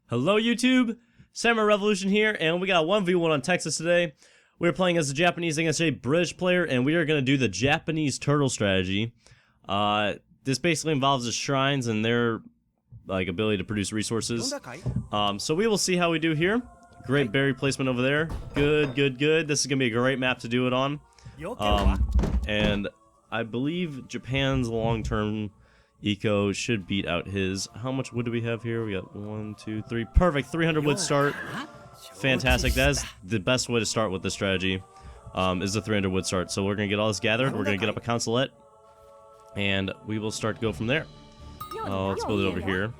Hello YouTube, SamuraiRevolution here, and we got a 1v1 on Texas today. We're playing as a Japanese against a British player, and we are going to do the Japanese turtle strategy. This basically involves the shrines and their ability to produce resources. So we will see how we do here. Great berry placement over there. Good. This is going to be a great map to do it on. And I believe Japan's long-term eco should beat out his. How much wood do we have here? We got 1, 2, 3. Perfect. 300 wood start. Fantastic. That is the best way to start with this strategy. Is the 300 wood start. So we're gonna get all this gathered. We're gonna get up a consulate, and we will start to go from there. Let's build it over here.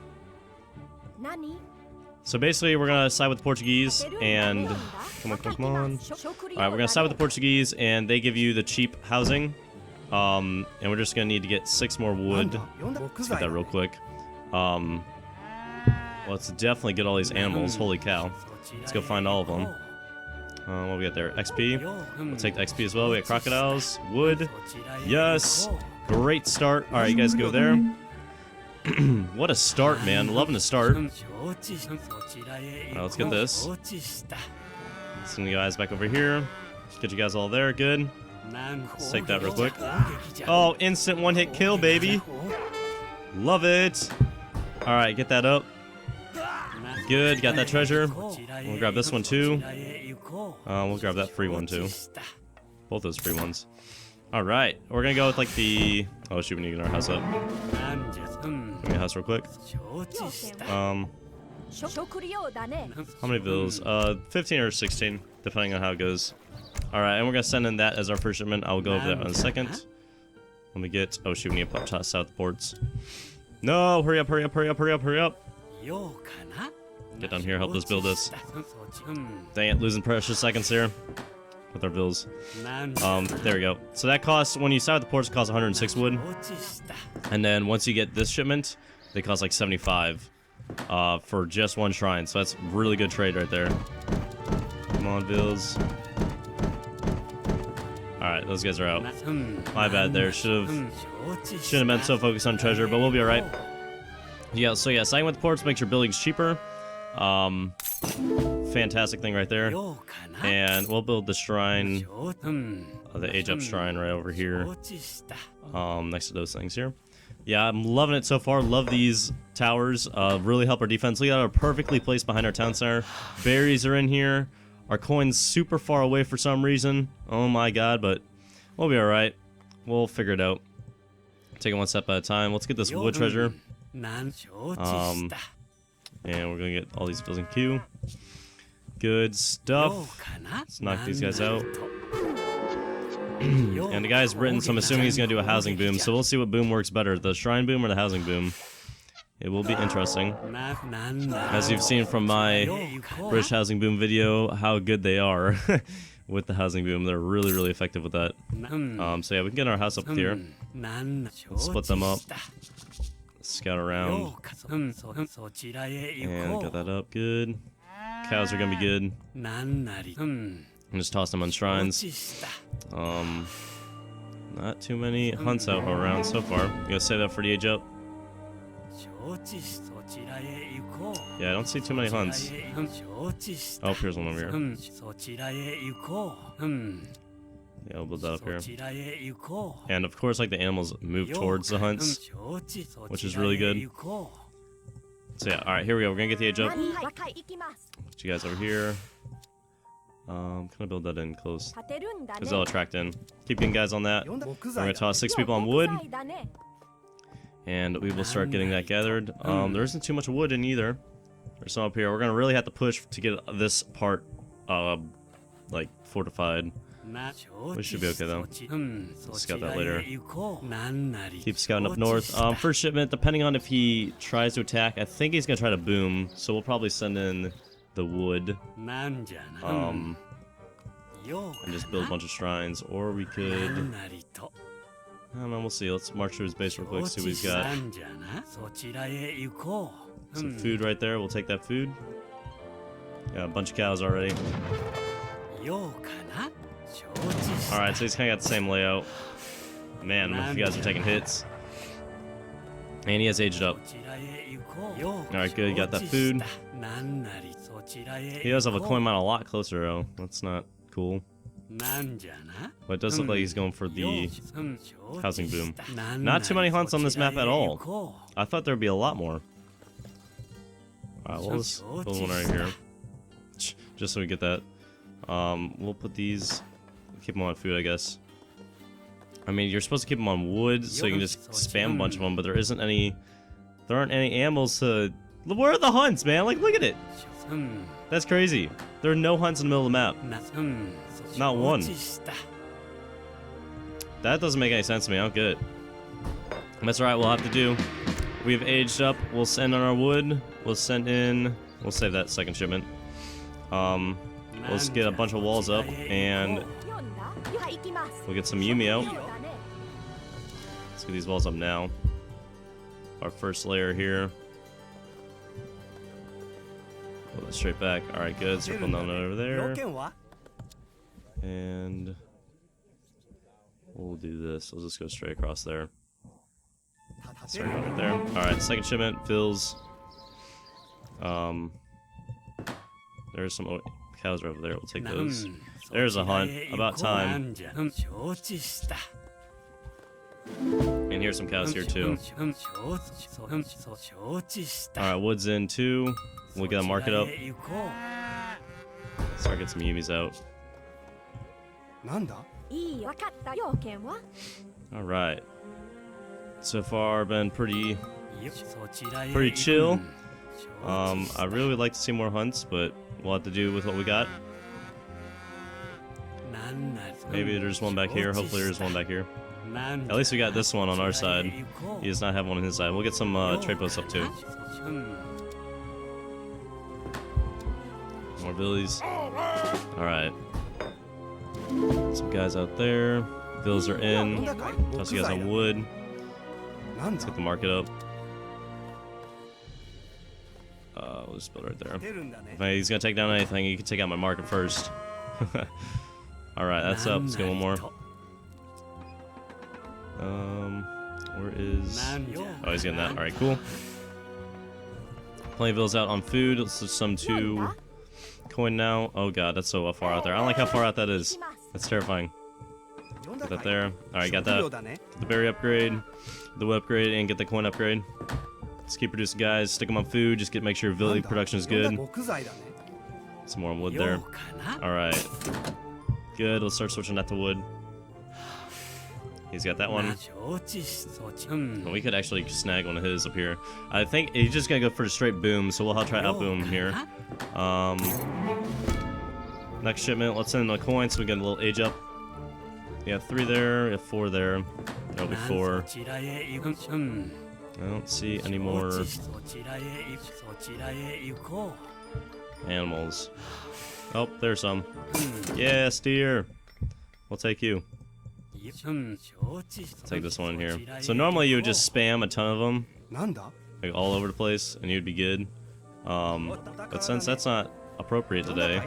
So basically, we're gonna side with the Portuguese, and come on. All right, we're gonna side with the Portuguese, and they give you the cheap housing. And we're just gonna need to get 6 more wood. Let's get that real quick. Let's definitely get all these animals. Holy cow. Let's go find all of them. What do we got there? XP. We'll take the XP as well. We got crocodiles. Wood. Yes. Great start. Alright, you guys go there. What a start, man. Loving the start. Alright, let's get this. Send you guys back over here. Get you guys all there. Good. Let's take that real quick. Oh, instant one-hit kill, baby. Love it. Alright, get that up. Good, got that treasure. We'll grab this one too. We'll grab that free one too. Both those free ones. Alright, we're gonna go with like the... Oh shoot, we need to get our house up. Give me a house real quick. How many villas? 15 or 16, depending on how it goes. Alright, and we're gonna send in that as our first shipment. I'll go over that in a second. Let me get... Oh shoot, we need to toss out the ports. No, hurry up. Get down here, help us build this. Dang it, losing precious seconds here with our bills. There we go. So that costs, when you side with the ports, it costs 106 wood. And then once you get this shipment, they cost like 75 for just one shrine. So that's really good trade right there. Come on, bills. Alright, those guys are out. My bad there. Shouldn't have been so focused on treasure, but we'll be alright. Yeah, so yeah, siding with the ports makes your buildings cheaper. Fantastic thing right there. And we'll build the shrine, the age up shrine right over here. Next to those things here. Yeah, I'm loving it so far. Love these towers. Really help our defense. Look at how perfectly placed behind our town center. Berries are in here. Our coin's super far away for some reason. Oh my god, but we'll be alright. We'll figure it out. Take it one step at a time. Let's get this wood treasure. And we're gonna get all these bills in queue. Good stuff. Let's knock these guys out. And the guy's written, so I'm assuming he's gonna do a housing boom. So we'll see what boom works better, the shrine boom or the housing boom. It will be interesting. As you've seen from my British housing boom video, how good they are with the housing boom. They're really effective with that. So yeah, we can get our house up here. Let's split them up. Scout around. And got that up. Good. Cows are gonna be good. And just toss them on shrines. Not too many hunts out around so far. You gotta save that for the age up. Yeah, I don't see too many hunts. Oh, here's one over here. Yeah, we'll build that up here. And of course, like, the animals move towards the hunts, which is really good. So yeah, alright, here we go. We're gonna get the age up. Put you guys over here. Can I build that in close? Because they'll attract in. Keep getting guys on that. We're gonna toss 6 people on wood. And we will start getting that gathered. There isn't too much wood in either. There's some up here. We're gonna really have to push to get this part, like, fortified. We should be okay though. Let's scout that later. Keep scouting up north. First shipment, depending on if he tries to attack, I think he's gonna try to boom. So we'll probably send in the wood. And just build a bunch of shrines, or we could. I don't know, we'll see. Let's march through his base real quick, see what he's got. Some food right there, we'll take that food. Got a bunch of cows already. Alright, so he's kind of got the same layout. Man, if you guys are taking hits. And he has aged up. Alright, good. Got that food. He does have a coin mine a lot closer, though. That's not cool. But it does look like he's going for the housing boom. Not too many hunts on this map at all. I thought there'd be a lot more. Alright, well, let's build one right here. Just so we get that. We'll put these... Keep them on food, I guess. I mean, you're supposed to keep them on wood, so you can just spam a bunch of them, but there isn't any... There aren't any animals to... Where are the hunts, man? Like, look at it! That's crazy. There are no hunts in the middle of the map. Not one. That doesn't make any sense to me. I don't get it. That's right, we'll have to do. We've aged up. We'll send on our wood. We'll send in... We'll save that second shipment. Let's get a bunch of walls up, and... We'll get some Yumi out. Let's get these walls up now. Our first layer here. Pull it straight back. Alright, good. Circle down over there. And we'll do this. We'll just go straight across there. Start over there. Alright, second shipment fills. There's some cows over there. We'll take those. There's a hunt. About time. And here's some cows here too. Alright, wood's in too. We'll get a market up. Start getting some Yumis out. Alright. So far been pretty chill. I really would like to see more hunts, but we'll have to do with what we got. Maybe there's one back here. Hopefully there's one back here. At least we got this one on our side. He does not have one on his side. We'll get some trade posts up too. More villies. Alright. Some guys out there. Villas are in. Toss you guys on wood. Let's get the market up. We'll just build right there. If he's gonna take down anything, he can take out my market first. Alright, that's up. Let's get one more. Where is... Oh, he's getting that. Alright, cool. Plenty of villas out on food. Let's just sum 2 coin now. Oh god, that's so far out there. I don't like how far out that is. That's terrifying. Get that there. Alright, got that. Get the berry upgrade, the wood upgrade, and get the coin upgrade. Just keep producing guys, stick them on food, just make sure village production is good. Some more wood there. Alright. Good, let's start switching that to wood. He's got that one. Well, we could actually snag one of his up here. I think he's just gonna go for a straight boom, so we'll try out boom here. Next shipment, let's send in a coin so we get a little age up. We have 3 there, we have 4 there. There'll be 4. I don't see any more animals. Oh, there's some. Yeah, steer. We'll take you. Take this one here. So normally you would just spam a ton of them, like all over the place, and you'd be good. But since that's not appropriate today,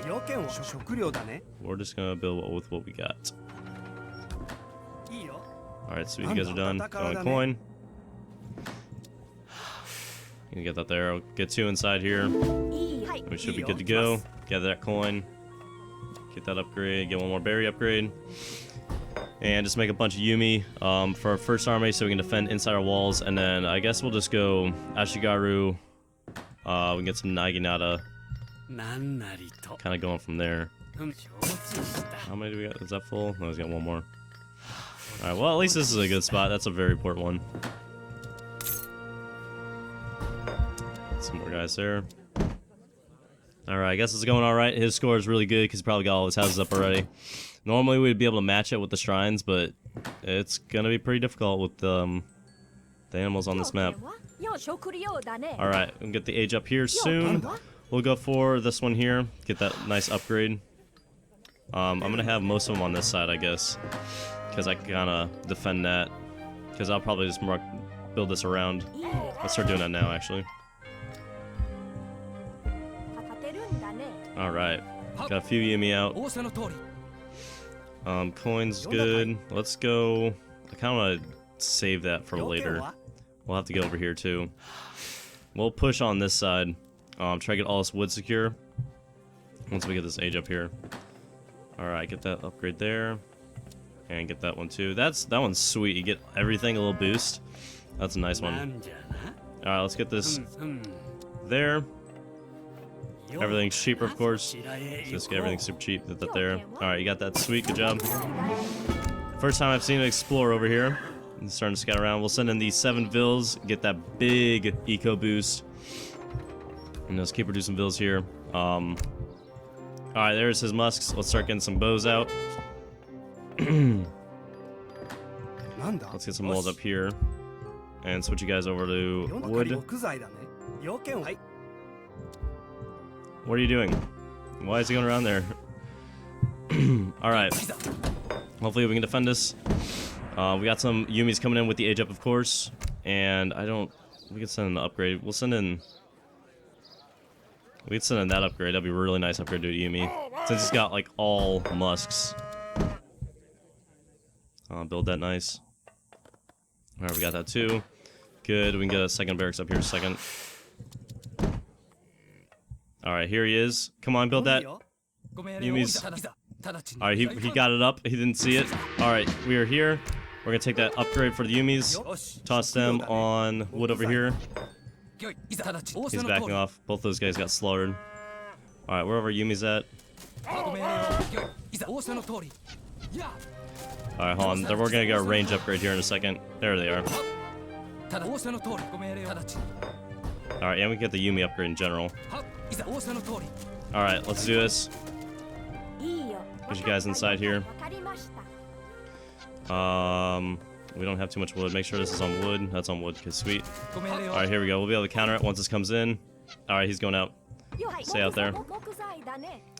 we're just gonna build with what we got. Alright, sweet, you guys are done. Go on coin. You can get that there. I'll get 2 inside here. We should be good to go. Gather that coin. Get that upgrade. Get one more berry upgrade. And just make a bunch of Yumi for our first army so we can defend inside our walls. And then I guess we'll just go Ashigaru. We can get some Naginata. Kind of going from there. How many do we got? Is that full? No, he's got one more. Alright, well, at least this is a good spot. That's a very important one. Some more guys there. Alright, I guess it's going alright. His score is really good because he probably got all his houses up already. Normally we'd be able to match it with the shrines, but it's gonna be pretty difficult with the animals on this map. Alright, we'll get the age up here soon. We'll go for this one here. Get that nice upgrade. I'm gonna have most of them on this side, I guess, because I can kinda defend that. Because I'll probably just build this around. Let's start doing that now, actually. Alright, got a few Yumi out. Coins good. Let's go. I kind of want to save that for later. We'll have to get over here too. We'll push on this side. Try to get all this wood secure. Once we get this age up here. Alright, get that upgrade there. And get that one too. That one's sweet. You get everything a little boost. That's a nice one. Alright, let's get this there. Everything's cheaper, of course. Just get everything super cheap. Get that there. Alright, you got that. Sweet. Good job. First time I've seen an explorer over here. He's starting to scout around. We'll send in these 7 vills. Get that big eco boost. And let's keep producing vills here. Alright, there's his musks. Let's start getting some bows out. Let's get some walls up here. And switch you guys over to wood. What are you doing? Why is he going around there? Alright. Hopefully we can defend this. We got some Yumis coming in with the age up, of course. And we could send in the upgrade. We could send in that upgrade. That'd be a really nice upgrade to Yumi. Since he's got like all musks. Build that nice. Alright, we got that too. Good. We can get a second barracks up here in a second. Alright, here he is. Come on, build that. Yumi's. Alright, he got it up. He didn't see it. Alright, we are here. We're gonna take that upgrade for the Yumis. Toss them on wood over here. He's backing off. Both those guys got slaughtered. Alright, wherever Yumi's at. Alright, hold on. We're gonna get a range upgrade here in a second. There they are. Alright, yeah, we can get the Yumi upgrade in general. Alright, let's do this. Get you guys inside here. We don't have too much wood. Make sure this is on wood. That's on wood, cause sweet. Alright, here we go. We'll be able to counter it once this comes in. Alright, he's going out. Stay out there.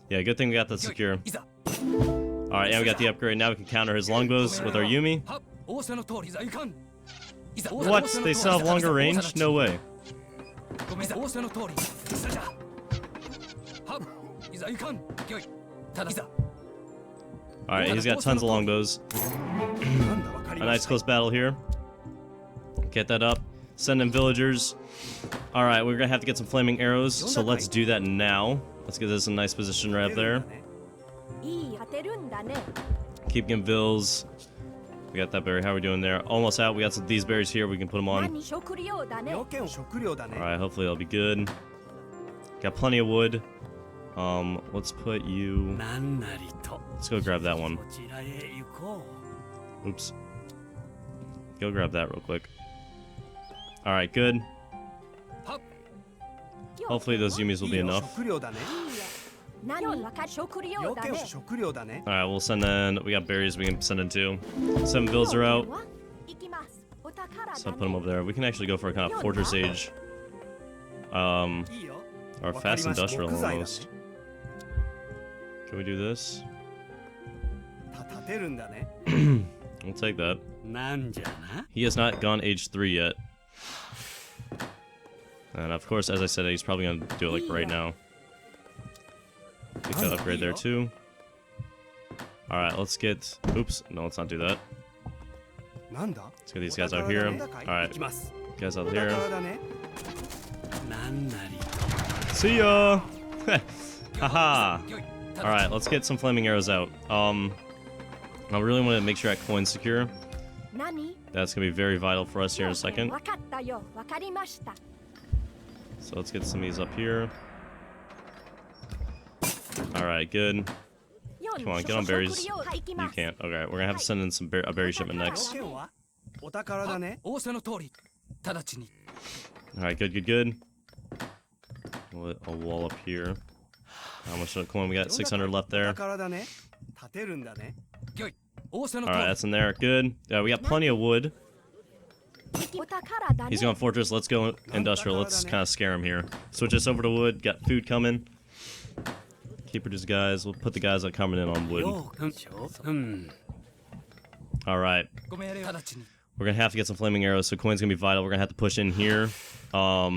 Yeah, good thing we got that secure. Alright, and we got the upgrade. Now we can counter his longbows with our Yumi. What? They still have longer range? No way. Alright, he's got tons of longbows. A nice close battle here. Get that up. Send in villagers. Alright, we're gonna have to get some flaming arrows, so let's do that now. Let's get this in a nice position right up there. Keep getting vills. We got that berry. How are we doing there? Almost out. We got these berries here. We can put them on. Alright, hopefully that'll be good. Got plenty of wood. Let's put you... Let's go grab that one. Oops. Go grab that real quick. Alright, good. Hopefully those Yumis will be enough. Alright, we'll send in... We got berries we can send in too. 7 vills are out. So put them over there. We can actually go for a kind of fortress age. Or fast industrial almost. Can we do this? We'll take that. He has not gone age 3 yet. And of course, as I said, he's probably gonna do it like right now. Get that upgrade there too. Alright, let's get... Oops, no, let's not do that. Let's get these guys out here. Alright, guys out here. See ya! Haha! Alright, let's get some flaming arrows out. I really want to make sure that coin's secure. That's gonna be very vital for us here in a second. So let's get some of these up here. Alright, good. Come on, get on berries. You can't. Okay, we're gonna have to send in some a berry shipment next. Alright, good. A wall up here. How much coin we got? 600 left there. Alright, that's in there. Good. Yeah, we got plenty of wood. He's going fortress. Let's go industrial. Let's kind of scare him here. Switch us over to wood. Got food coming. Keep producing guys. We'll put the guys that are coming in on wood. Alright. We're gonna have to get some flaming arrows, so coin's gonna be vital. We're gonna have to push in here. I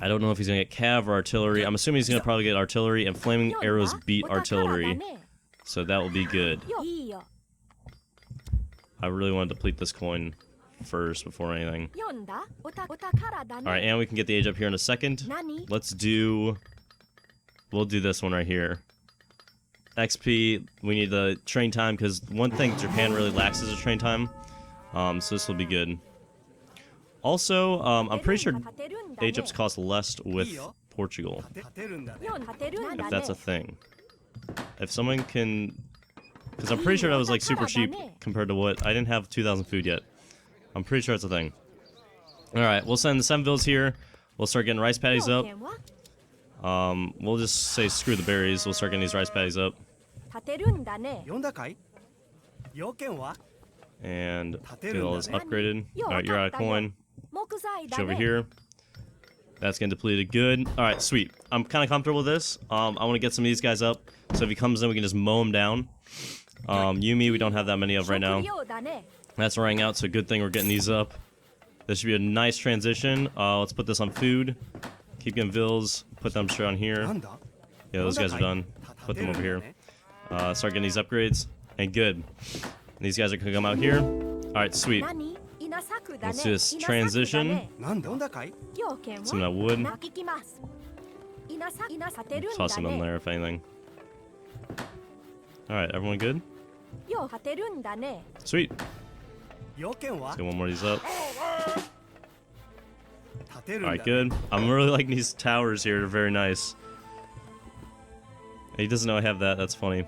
don't know if he's gonna get cav or artillery. I'm assuming he's gonna probably get artillery, and flaming arrows beat artillery. So that will be good. I really want to deplete this coin first before anything. Alright, and we can get the age up here in a second. We'll do this one right here. XP, we need the train time, because one thing Japan really lacks is a train time. So this will be good. Also, I'm pretty sure age ups cost less with Portugal. If that's a thing. If someone can... Because I'm pretty sure that was like super cheap compared to what... I didn't have 2,000 food yet. I'm pretty sure it's a thing. Alright, we'll send the 7 villas here. We'll start getting rice paddies up. We'll just say screw the berries. We'll start getting these rice paddies up. And get all this upgraded. Alright, you're out of coin. Get over here. That's getting depleted. Good. Alright, sweet. I'm kind of comfortable with this. I want to get some of these guys up. So if he comes in, we can just mow him down. Yumi, we don't have that many of right now. That's running out, so good thing we're getting these up. This should be a nice transition. Let's put this on food. Keep getting vills. Put them straight on here. Yeah, those guys are done. Put them over here. Start getting these upgrades. And good. And these guys are going to come out here. Alright, sweet. Let's do this transition. Some of that wood. Toss them in there, if anything. Alright, everyone good? Sweet. Let's get one more of these up. Alright, good. I'm really liking these towers here. They're very nice. He doesn't know I have that. That's funny.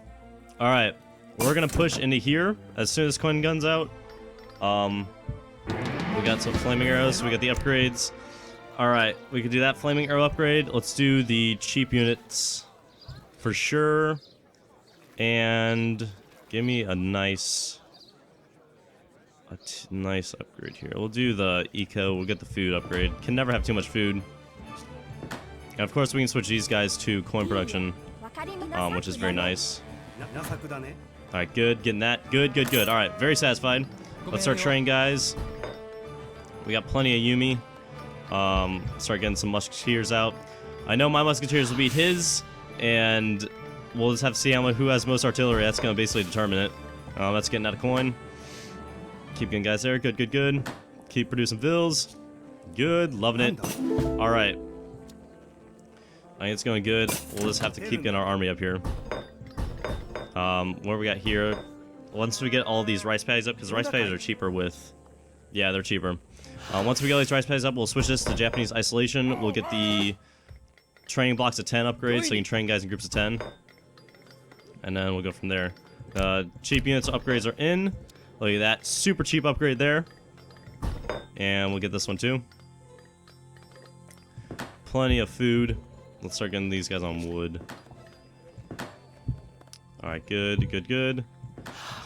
Alright. We're going to push into here as soon as coin gun's out. We got some flaming arrows. So we got the upgrades. Alright. We could do that flaming arrow upgrade. Let's do the cheap units for sure. And give me a nice upgrade here. We'll do the eco. We'll get the food upgrade. Can never have too much food. And of course, we can switch these guys to coin production, which is very nice. Alright, good. Getting that. Good, good, good. Alright, very satisfied. Let's start training, guys. We got plenty of Yumi. Start getting some musketeers out. I know my musketeers will beat his, and we'll just have to see who has most artillery. That's going to basically determine it. That's getting out of coin. Keep getting guys there. Good, good, good. Keep producing vills. Good. Loving it. Alright. I think it's going good. We'll just have to keep getting our army up here. What we got here? Once we get all these rice paddies up, because rice paddies are cheaper with... Yeah, they're cheaper. Once we get all these rice paddies up, we'll switch this to Japanese isolation. We'll get the training blocks of 10 upgrades, so you can train guys in groups of 10. And then we'll go from there. Cheap units upgrades are in. Look at that. Super cheap upgrade there. And we'll get this one too. Plenty of food. Let's start getting these guys on wood. Alright, good, good, good.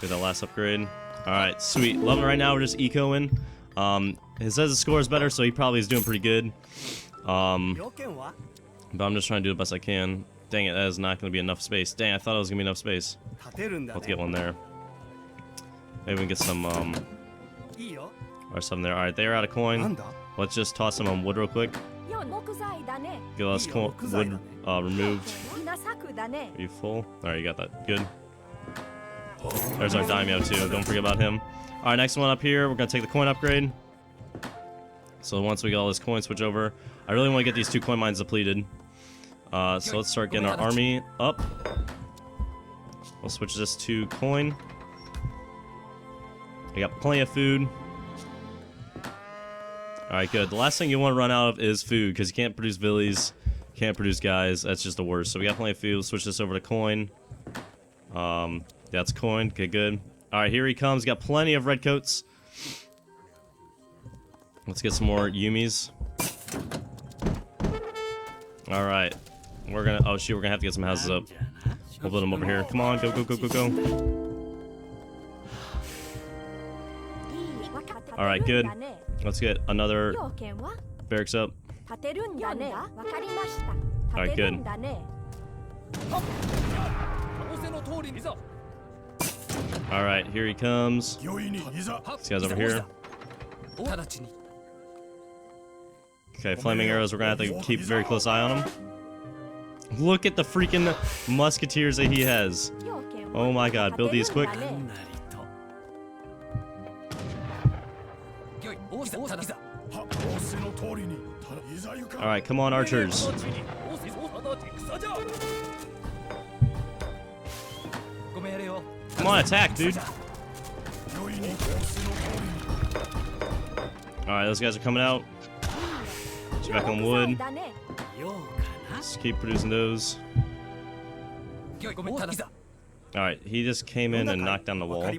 Get that last upgrade. Alright, sweet. Loving it right now. We're just ecoing. It says the score is better, so he probably is doing pretty good. But I'm just trying to do the best I can. Dang it, that is not going to be enough space. Dang, I thought it was going to be enough space. Let's get one there. Maybe we can get some, or something there. Alright, they're out of coin. Let's just toss them on wood real quick. Get all this wood removed. Are you full? Alright, you got that. Good. There's our daimyo too. Don't forget about him. Alright, next one up here. We're going to take the coin upgrade. So once we get all this coin, switch over. I really want to get these 2 coin mines depleted. So let's start getting our army up. We'll switch this to coin. We got plenty of food. Alright, good. The last thing you want to run out of is food, because you can't produce villies, can't produce guys. That's just the worst. So we got plenty of food. We'll switch this over to coin. That's coin. Okay, good. Alright, here he comes. Got plenty of red coats. Let's get some more Yumis. Alright. We're gonna... Oh, shoot. We're gonna have to get some houses up. We'll build them over here. Come on. Go, go, go, go, go. Alright, good. Let's get another barracks up. Alright, good. Alright, here he comes. This guy's over here. Okay, flaming arrows. We're gonna have to keep a very close eye on him. Look at the freaking musketeers that he has. Oh my god, build these quick. Alright, come on, archers. Come on, attack, dude. Alright, those guys are coming out. Get back on wood. Let's keep producing those. Alright, he just came in and knocked down the wall. I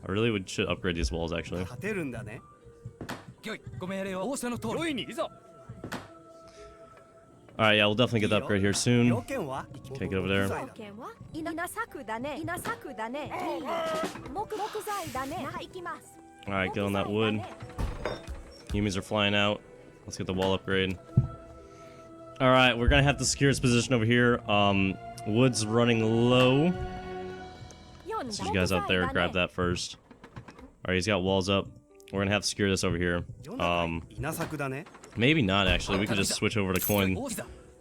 really should upgrade these walls, actually. Alright, yeah, we'll definitely get the upgrade here soon. Okay, get over there. Alright, get on that wood. Humans are flying out. Let's get the wall upgrade. Alright, we're gonna have to secure its position over here. Wood's running low. So you guys out there, grab that first. Alright, he's got walls up. We're gonna have to secure this over here. Maybe not, actually. We could just switch over to coin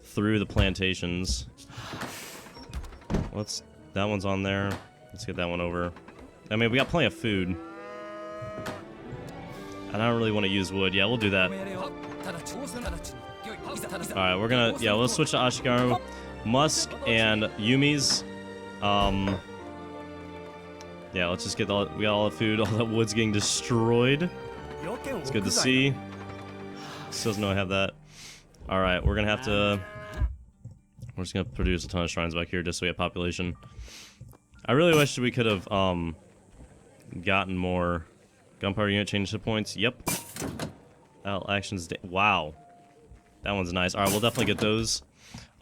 through the plantations. That one's on there. Let's get that one over. I mean, we got plenty of food. I don't really want to use wood. Yeah, we'll do that. Alright, we're gonna... Yeah, let's switch to Ashigaru. Musk and Yumi's. Yeah, let's just get all... We got all the food. All that wood's getting destroyed. It's good to see. Still doesn't know I have that. Alright, we're gonna have to... We're just gonna produce a ton of shrines back here just so we have population. I really wish we could have gotten more gunpowder unit change hit points. Yep. Actions. Wow. That one's nice. Alright, we'll definitely get those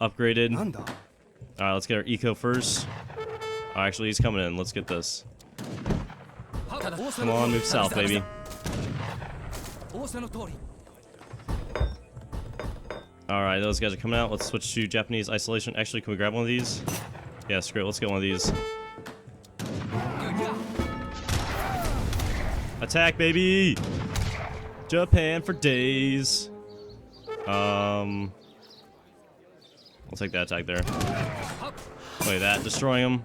upgraded. Alright, let's get our eco first. Oh, actually, he's coming in. Let's get this. Come on, move south, baby. Alright, those guys are coming out. Let's switch to Japanese isolation. Actually, can we grab one of these? Yeah, screw it. Let's get one of these. Attack, baby! Japan for days. We'll take that attack there. Look at that, destroying him.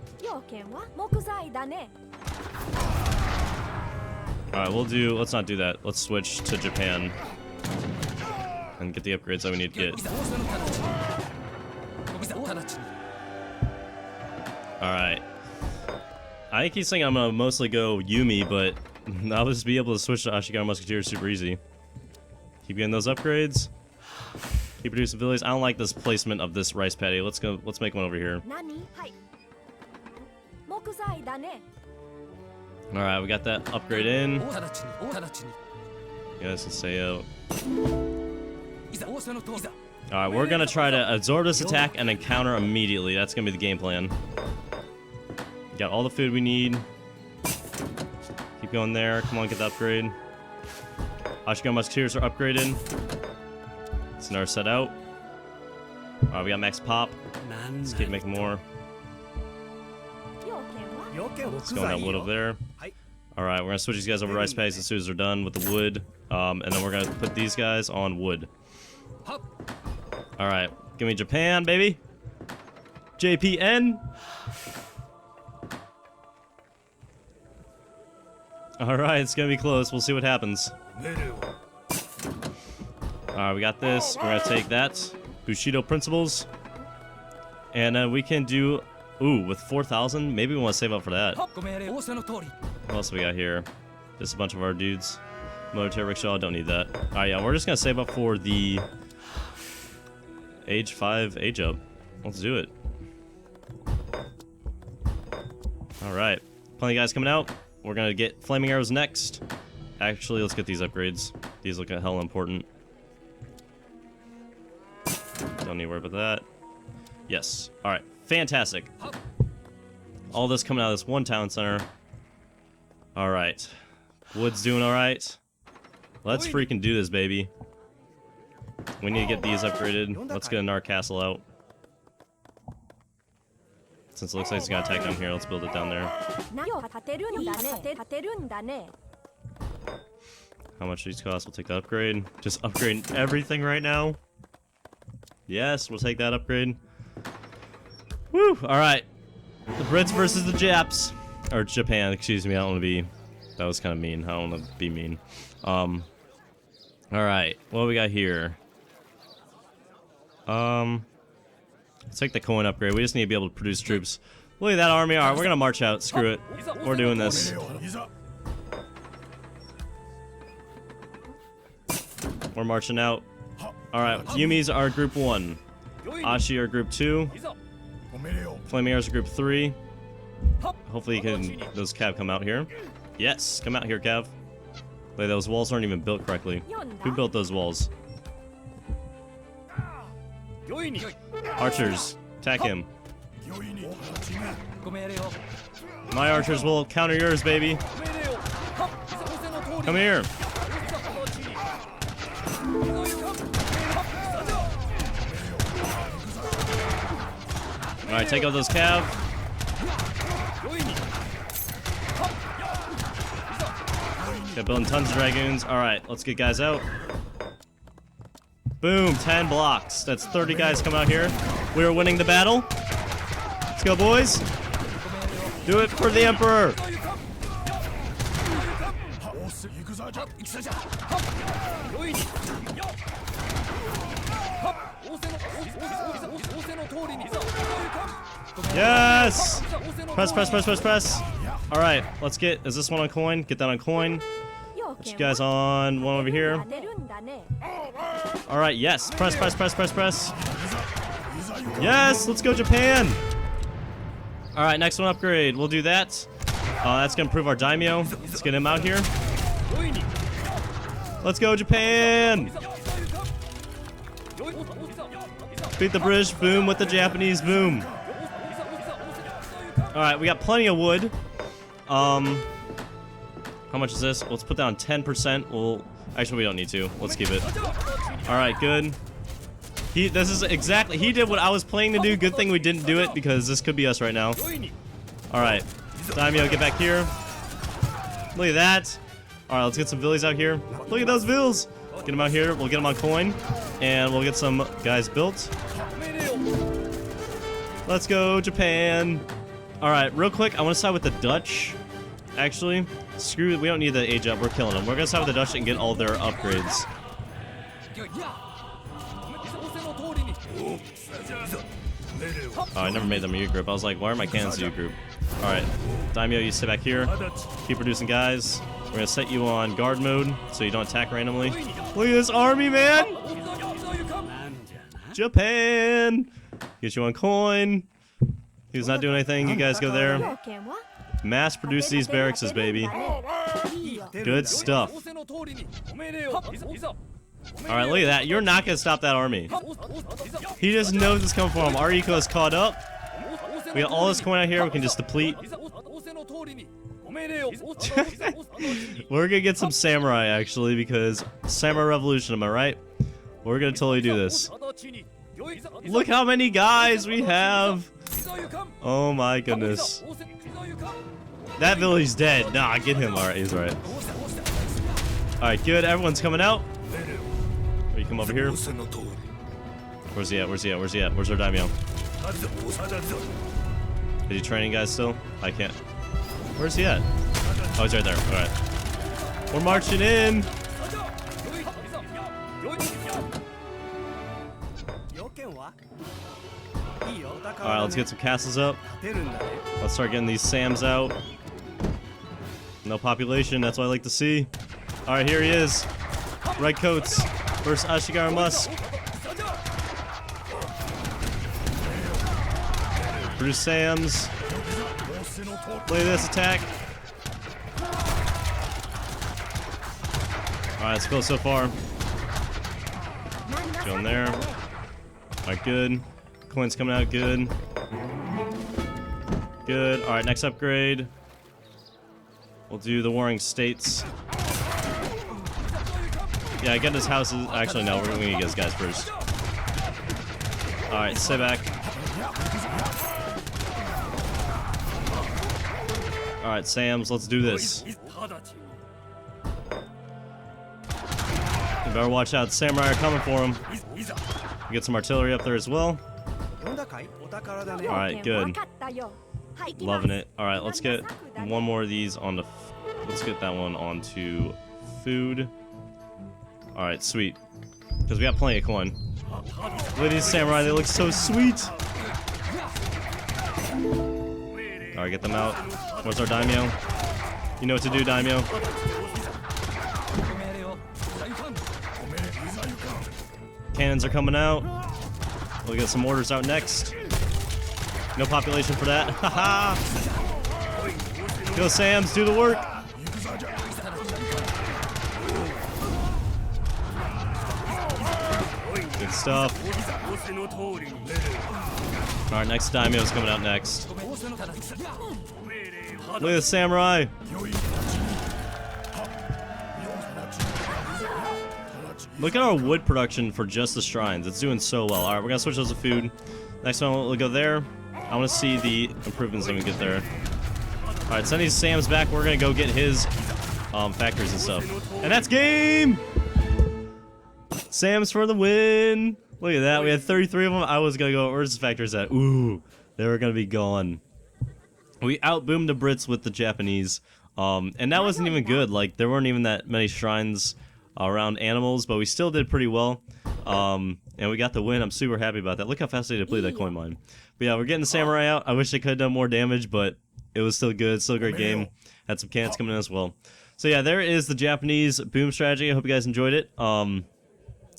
Alright, let's not do that. Let's switch to Japan. And get the upgrades that we need to get. Alright. I think he's saying I'm gonna mostly go Yumi, but I'll just be able to switch to Ashigaru Musketeer super easy. Keep getting those upgrades. Keep producing villages. I don't like this placement of this rice paddy. Let's make one over here. Alright, we got that upgrade in. You guys can stay out. Alright, we're gonna try to absorb this attack and then counter immediately. That's gonna be the game plan. Got all the food we need. Keep going there. Come on, get the upgrade. Ashigaru Musketeers are upgraded. It's another set out. Alright, we got max pop. Let's keep making more. Let's go on that wood over there. Alright, we're gonna switch these guys over to rice paddies as soon as they're done with the wood. And then we're gonna put these guys on wood. Alright, give me Japan, baby. JPN. Alright, it's gonna be close. We'll see what happens. Alright, we got this. We're gonna take that. Bushido Principles. And we can do... Ooh, with 4,000? Maybe we want to save up for that. What else we got here? Just a bunch of our dudes. Military rickshaw, don't need that. Alright, yeah, we're just gonna save up for the... Age 5 age up. Let's do it. Alright. Plenty of guys coming out. We're gonna get flaming arrows next. Actually, let's get these upgrades. These look hella important. Don't need to worry about that. Yes. Alright. Fantastic. All this coming out of this one town center. Alright. Wood's doing alright. Let's freaking do this, baby. We need to get these upgraded. Let's get another castle out. Since it looks like it's gonna attack down here, let's build it down there. How much these cost? We'll take that upgrade. Just upgrading everything right now. Yes, we'll take that upgrade. Woo! Alright. The Brits versus the Japs. Or Japan, excuse me. I don't want to be... That was kind of mean. I don't want to be mean. Alright. What do we got here? Let's take the coin upgrade. We just need to be able to produce troops. Look at that army. Alright, we're gonna march out. Screw it. We're doing this. We're marching out. Alright, Yumi's are group 1. Ashi are group 2. Flaming Arrows are group 3. Hopefully those Cav come out here. Yes, come out here, Cav. Like, those walls aren't even built correctly. Who built those walls? Archers, attack him. My archers will counter yours, baby. Come here. Alright, take out those Cav. Okay, building tons of dragoons. Alright, let's get guys out. Boom, 10 blocks. That's 30 guys come out here. We are winning the battle. Let's go, boys. Do it for the Emperor. Yes! Press, press, press, press, press. Alright, let's get... Is this one on coin? Get that on coin. Put you guys on one over here. Alright, yes. Press, press, press, press, press. Yes! Let's go, Japan! Alright, next one upgrade. We'll do that. That's gonna improve our daimyo. Let's get him out here. Let's go, Japan! Beat the British, boom, with the Japanese, boom. Alright, we got plenty of wood. How much is this? Let's put down 10%. We'll... Actually, we don't need to. Let's keep it. Alright, good. This is exactly... He did what I was planning to do. Good thing we didn't do it, because this could be us right now. Alright. Daimyo, get back here. Look at that. Alright, let's get some villas out here. Look at those villas! Get them out here. We'll get them on coin. And we'll get some guys built. Let's go, Japan. Alright, real quick, I want to side with the Dutch. Actually, screw it. We don't need the age up. We're killing them. We're going to side with the Dutch and get all their upgrades. Oh, I never made them a U group. I was like, why are my cannons a U group? Alright, Daimyo, you sit back here. Keep producing guys. We're going to set you on guard mode so you don't attack randomly. Look at this army, man! Japan! Get you on coin. He's not doing anything. You guys go there. Mass produce these barracks, baby. Good stuff. Alright, look at that. You're not going to stop that army. He just knows it's coming for him. Our eco is caught up. We got all this coin out here. We can just deplete. We're going to get some samurai, actually, because SamuraiRevolution, am I right? We're going to totally do this. Look how many guys we have. Oh my goodness. That village's dead. Nah, get him. Alright, he's alright. Alright, good. Everyone's coming out. You come over here. Where's he at? Where's he at? Where's he at? Where's our daimyo? Is he training guys still? I can't. Where's he at? Oh, he's right there. Alright. We're marching in. Alright, let's get some castles up. Let's start getting these Sams out. No population, that's what I like to see. Alright, here he is. Red coats versus Ashigara Musk. Produce Sams. Play this attack. Alright, let's go so far. Go in there. Alright, good. Coins coming out good. Good. Alright, next upgrade. We'll do the Warring States. Yeah, get his houses. Actually, no, we're gonna get his guys first. Alright, stay back. Alright, Sams, let's do this. You better watch out. Samurai are coming for him. Get some artillery up there as well. Alright, good. Loving it. Alright, let's get one more of these on the... Let's get that one onto food. Alright, sweet. Because we got plenty of coin. Look at these samurai, they look so sweet. Alright, get them out. Where's our daimyo? You know what to do, daimyo. Cannons are coming out. We'll get some orders out next. No population for that. Haha! Go Sams, do the work! Good stuff. Alright, next daimyo's coming out next. Look at the samurai! Look at our wood production for just the shrines. It's doing so well. Alright, we're gonna switch those to food. Next one, we'll go there. I want to see the improvements when we get there. Alright, send these Sams back. We're gonna go get his factories and stuff. And that's game! Sam's for the win! Look at that, we had 33 of them. I was gonna go, where's the factories at? Ooh, they were gonna be gone. We outboomed the Brits with the Japanese. And that wasn't even good. Like, there weren't even that many shrines around animals, but we still did pretty well. And we got the win. I'm super happy about that. Look how fast they depleted that coin mine. But yeah, we're getting the samurai out. I wish they could have done more damage, but it was still good. Still a great game. Had some cannons coming in as well. So yeah, there is the Japanese boom strategy. I hope you guys enjoyed it.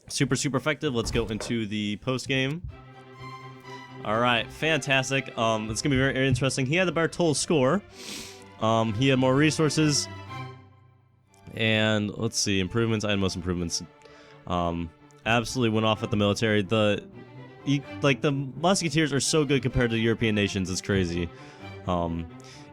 Super effective. Let's go into the post game. Alright, fantastic. It's gonna be very interesting. He had the better total score. He had more resources. And let's see, improvements. I had most improvements. Absolutely went off with the military. The musketeers are so good compared to the European nations. It's crazy.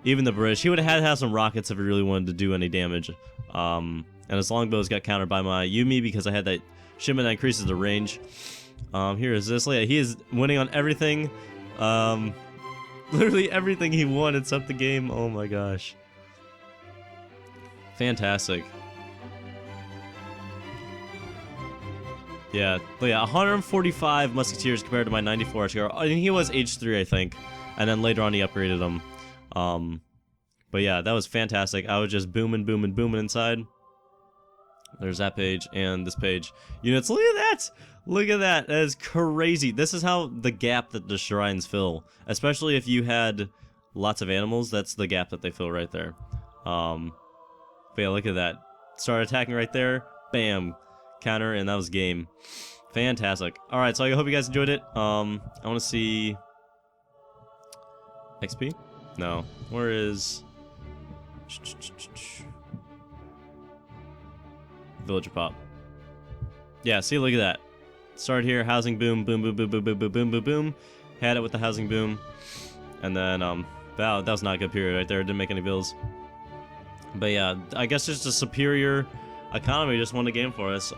Even the British. He would have had to have some rockets if he really wanted to do any damage. And his longbows got countered by my Yumi because I had that shipment that increases the range. Here is this. Yeah, he is winning on everything. Literally everything he won except the game. Oh my gosh. Fantastic. Yeah, 145 musketeers compared to my 94 HK. I mean, he was H3, I think, and then later on he upgraded him. But yeah, that was fantastic. I was just booming inside. There's that page and this page. Units, look at that! Look at that. That is crazy. This is how the gap that the shrines fill. Especially if you had lots of animals, that's the gap that they fill right there. But yeah, look at that. Start attacking right there. Bam. Counter, and that was game. Fantastic. Alright, so I hope you guys enjoyed it. I want to see... XP? No. Where is... Villager Pop. Yeah, see, look at that. Start here, housing boom, boom, boom, boom, boom, boom, boom, boom, boom, boom. Had it with the housing boom. And then, that was not a good period right there. It didn't make any bills. But yeah, I guess just a superior economy just won the game for us.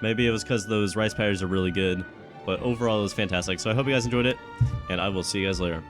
Maybe it was because those rice paddies are really good. But overall, it was fantastic. So I hope you guys enjoyed it. And I will see you guys later.